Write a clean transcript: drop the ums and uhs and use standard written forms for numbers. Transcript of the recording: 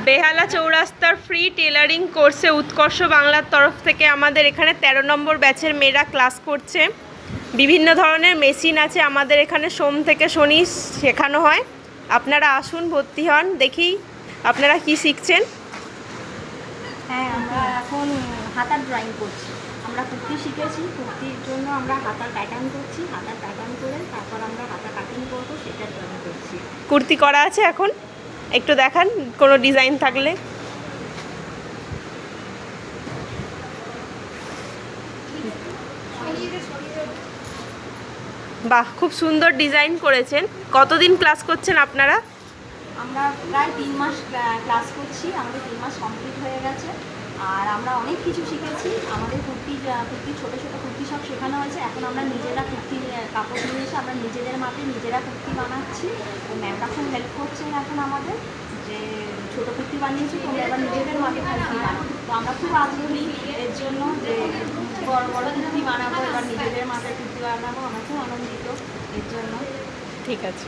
বেহালা চৌরাস্তার free tailoring কোর্সে উৎকর্ষ বাংলার তরফ থেকে আমাদের এখানে 13 নম্বর ব্যাচের মেয়েরা ক্লাস করছে। বিভিন্ন ধরনের মেশিন আছে আমাদের এখানে, সোম থেকে শনি শেখানো হয়। আপনারা আসুন, ভর্তি হন, দেখি আপনারা কি শিখছেন। হ্যাঁ, আমরা এখন হাতার ড্রয়িং করছি। আমরা কুর্তি শিখেছি, কুর্তির জন্য আমরা হাতার প্যাটার্ন করছি, হাতার প্যাটার্ন করে তারপর আমরা হাতা কাটিং করবো, সেটা ড্রয়িং করছি। কুর্তি করা আছে এখন, একটু দেখান কোনো ডিজাইন থাকলে। বাহ, খুব সুন্দর ডিজাইন করেছেন। কতদিন ক্লাস করছেন আপনারা? আমরা প্রায় 3 মাস ক্লাস করছি, আমাদের 3 মাস কমপ্লিট হয়ে গেছে। আর আমরা অনেক কিছু শিখেছি। আমাদের কুর্তি ছোটো ছোটো কুর্তি সব শেখানো হয়েছে। এখন আমরা নিজেরা কুর্তি কাপড় নিয়ে এসে আমরা নিজেদের মাপে নিজেরা কুর্তি বানাচ্ছি। তো ম্যামরা খুব হেল্প করছেন এখন আমাদের, যে ছোটো কুর্তি বানিয়েছি, তোমরা এবার নিজেদের মাপে কুর্তি বানাবো। তো আমরা খুব আগ্রহী এর জন্য, যে বড় বড় কুর্তি বানাবো, এবার নিজেদের মাপে কুর্তি বানাবো। আমরা খুব আনন্দিত এর জন্য। ঠিক আছে।